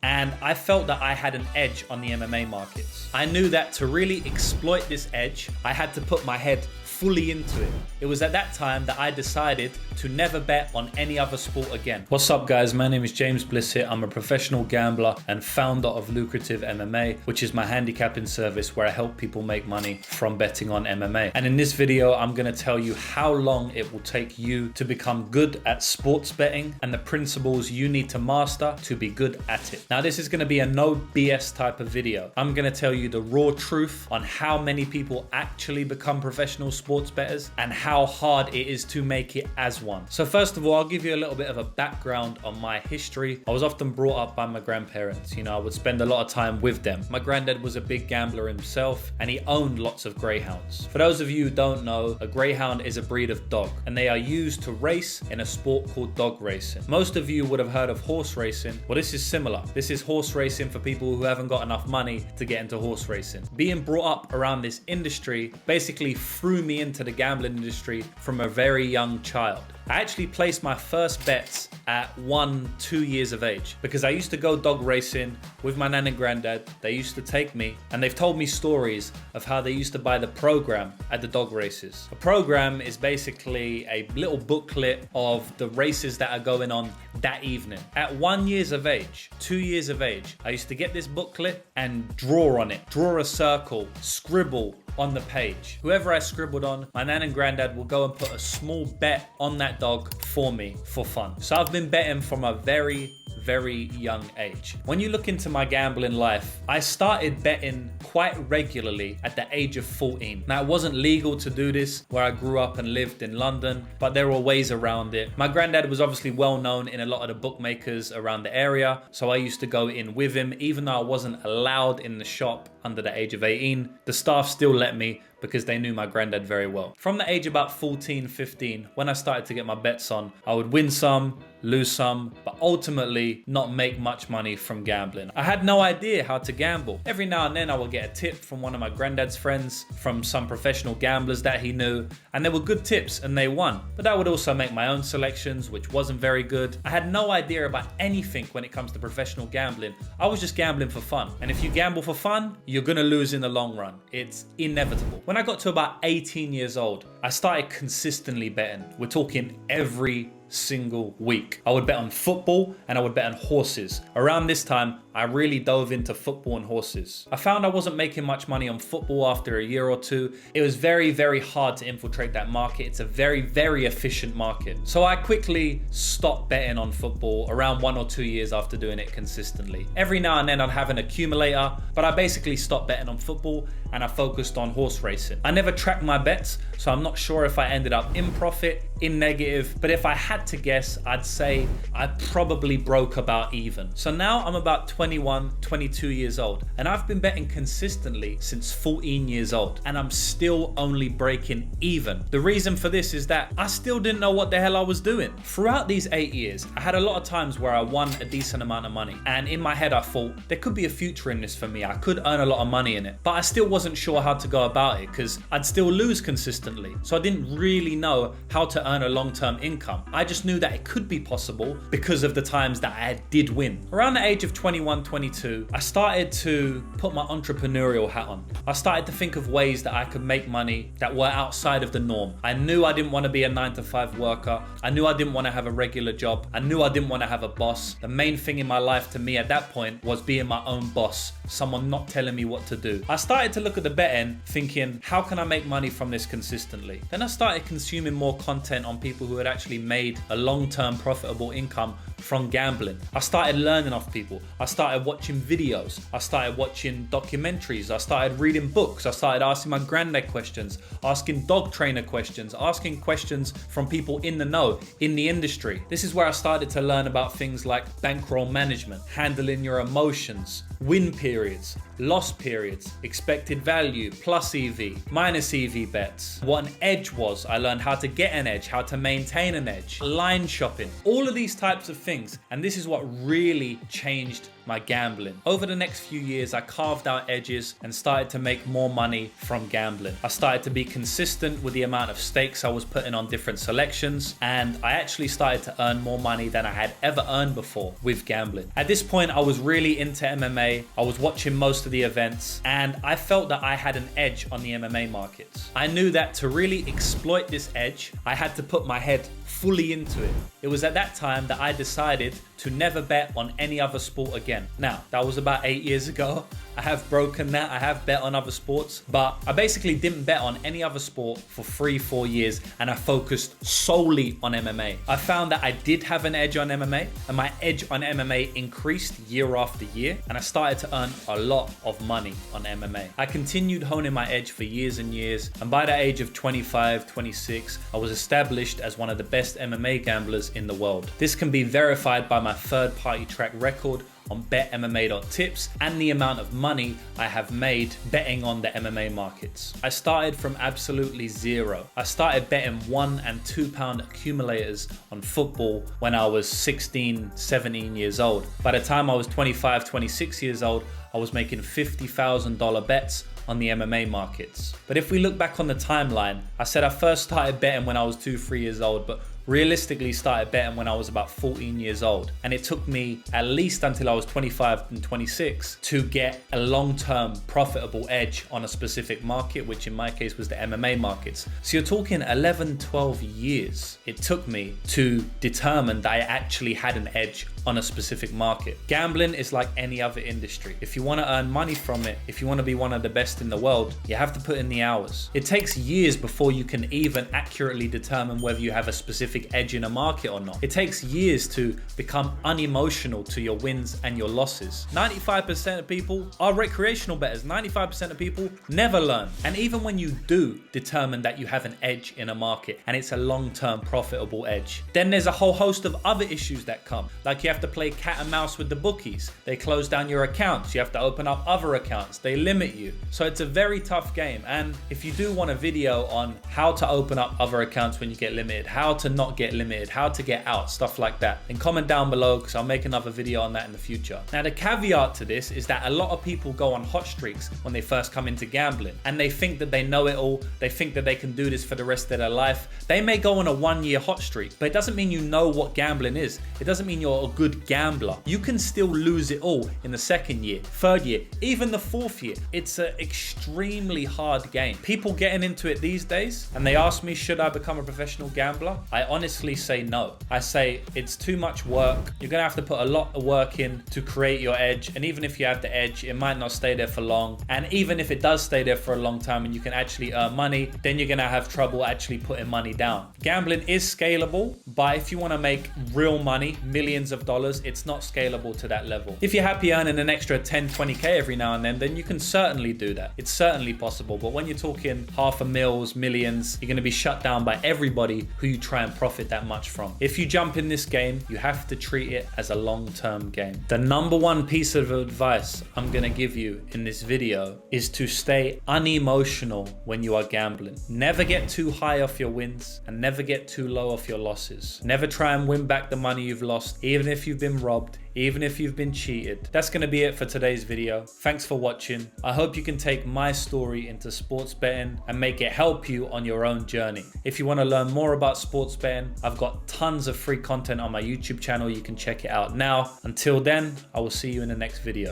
and I felt that I had an edge on the MMA markets. I knew that to really exploit this edge, I had to put my head fully into it. It was at that time that I decided to never bet on any other sport again. What's up guys, my name is James Bliss here. I'm a professional gambler and founder of Lucrative MMA, which is my handicapping service where I help people make money from betting on MMA. And in this video, I'm gonna tell you how long it will take you to become good at sports betting and the principles you need to master to be good at it. Now, this is gonna be a no BS type of video. I'm gonna tell you the raw truth on how many people actually become professional sports bettors and how hard it is to make it as one. So first of all, I'll give you a little bit of a background on my history. I was often brought up by my grandparents. You know, I would spend a lot of time with them. My granddad was a big gambler himself and he owned lots of greyhounds. For those of you who don't know, a greyhound is a breed of dog and they are used to race in a sport called dog racing. Most of you would have heard of horse racing. Well, this is similar. This is horse racing for people who haven't got enough money to get into horse racing. Being brought up around this industry basically threw me into the gambling industry from a very young child. I actually placed my first bets at 2 years of age because I used to go dog racing with my nan and granddad. They used to take me and they've told me stories of how they used to buy the program at the dog races. A program is basically a little booklet of the races that are going on that evening. At 1 year of age, 2 years of age, I used to get this booklet and draw on it, draw a circle, scribble on the page. Whoever I scribbled on, my nan and granddad will go and put a small bet on that dog for me for fun. So I've been betting from a very young age. When you look into my gambling life, I started betting quite regularly at the age of 14. Now, it wasn't legal to do this where I grew up and lived in London, but there were ways around it. My granddad was obviously well known in a lot of the bookmakers around the area, so I used to go in with him. Even though I wasn't allowed in the shop under the age of 18, the staff still let me because they knew my granddad very well. From the age about 14, 15, when I started to get my bets on, I would win some, lose some, but ultimately not make much money from gambling. I had no idea how to gamble. Every now and then I would get a tip from one of my granddad's friends, from some professional gamblers that he knew, and they were good tips and they won. But I would also make my own selections, which wasn't very good. I had no idea about anything when it comes to professional gambling. I was just gambling for fun. And if you gamble for fun, you're gonna lose in the long run. It's inevitable. When I got to about 18 years old, I started consistently betting. We're talking every single week. I would bet on football and I would bet on horses. Around this time, I really dove into football and horses. I found I wasn't making much money on football after a year or two. It was very hard to infiltrate that market. It's a very efficient market. So I quickly stopped betting on football around 1 or 2 years after doing it consistently. Every now and then I'd have an accumulator, but I basically stopped betting on football and I focused on horse racing. I never tracked my bets, so I'm not sure if I ended up in profit, in negative, but if I had to guess, I'd say I probably broke about even. So now I'm about 21, 22 years old, and I've been betting consistently since 14 years old, and I'm still only breaking even. The reason for this is that I still didn't know what the hell I was doing. Throughout these 8 years, I had a lot of times where I won a decent amount of money, and in my head I thought, there could be a future in this for me. I could earn a lot of money in it, but I still wasn't sure how to go about it because I'd still lose consistently. So I didn't really know how to earn a long-term income. I just knew that it could be possible because of the times that I did win. Around the age of 21, 22, I started to put my entrepreneurial hat on. I started to think of ways that I could make money that were outside of the norm. I knew I didn't want to be a 9-to-5 worker. I knew I didn't want to have a regular job. I knew I didn't want to have a boss. The main thing in my life to me at that point was being my own boss, someone not telling me what to do. I started to look at the betting thinking, how can I make money from this consistently? Then I started consuming more content on people who had actually made a long-term profitable income from gambling. I started learning off people. I started watching videos. I started watching documentaries. I started reading books. I started asking my granddad questions, asking dog trainer questions, asking questions from people in the know, in the industry. This is where I started to learn about things like bankroll management, handling your emotions, win periods, loss periods, expected value, plus EV, minus EV bets, what an edge was. I learned how to get an edge, how to maintain an edge, line shopping, all of these types of things. And this is what really changed my gambling. Over the next few years, I carved out edges and started to make more money from gambling. I started to be consistent with the amount of stakes I was putting on different selections, and I actually started to earn more money than I had ever earned before with gambling. At this point, I was really into MMA. I was watching most of the events, and I felt that I had an edge on the MMA markets. I knew that to really exploit this edge, I had to put my head fully into it. It was at that time that I decided to never bet on any other sport again. Now, that was about 8 years ago. I have broken that. I have bet on other sports, but I basically didn't bet on any other sport for 3-4 years, and I focused solely on MMA. I found that I did have an edge on MMA, and my edge on MMA increased year after year, and I started to earn a lot of money on MMA. I continued honing my edge for years and years, and by the age of 25, 26, I was established as one of the best MMA gamblers in the world. This can be verified by my third-party track record on betmma.tips and the amount of money I have made betting on the MMA markets. I started from absolutely zero. I started betting £1 and £2 accumulators on football when I was 16, 17 years old. By the time I was 25, 26 years old, I was making $50,000 bets on the MMA markets. But if we look back on the timeline, I said I first started betting when I was 2-3 years old, but realistically started betting when I was about 14 years old. And it took me at least until I was 25 and 26 to get a long-term profitable edge on a specific market, which in my case was the MMA markets. So you're talking 11, 12 years it took me to determine that I actually had an edge on a specific market. Gambling is like any other industry. If you want to earn money from it, if you want to be one of the best in the world, you have to put in the hours. It takes years before you can even accurately determine whether you have a specific edge in a market or not. It takes years to become unemotional to your wins and your losses. 95% of people are recreational bettors. 95% of people never learn. And even when you do determine that you have an edge in a market and it's a long-term profitable edge, then there's a whole host of other issues that come. Like you have to play cat and mouse with the bookies. They close down your accounts. You have to open up other accounts. They limit you. So it's a very tough game. And if you do want a video on how to open up other accounts when you get limited, how to not get limited, how to get out, stuff like that, then comment down below because I'll make another video on that in the future. Now, the caveat to this is that a lot of people go on hot streaks when they first come into gambling, and they think that they know it all. They think that they can do this for the rest of their life. They may go on a 1-year hot streak, but it doesn't mean you know what gambling is. It doesn't mean you're a good gambler. You can still lose it all in the 2nd year, 3rd year, even the 4th year. It's an extremely hard game. People getting into it these days, and they ask me, should I become a professional gambler? I honestly say no. I say it's too much work. You're gonna have to put a lot of work in to create your edge, and even if you have the edge, it might not stay there for long. And even if it does stay there for a long time and you can actually earn money, then you're gonna have trouble actually putting money down. Gambling is scalable, but if you want to make real money, millions of dollars, it's not scalable to that level. If you're happy earning an extra 10, 20k every now and then you can certainly do that. It's certainly possible. But when you're talking $500,000, millions, you're going to be shut down by everybody who you try and profit that much from. If you jump in this game, you have to treat it as a long-term game. The number one piece of advice I'm going to give you in this video is to stay unemotional when you are gambling. Never get too high off your wins and never get too low off your losses. Never try and win back the money you've lost, even if you've been robbed, even if you've been cheated. That's going to be it for today's video. Thanks for watching. I hope you can take my story into sports betting and make it help you on your own journey. If you want to learn more about sports betting, I've got tons of free content on my YouTube channel. You can check it out now. Until then, I will see you in the next video.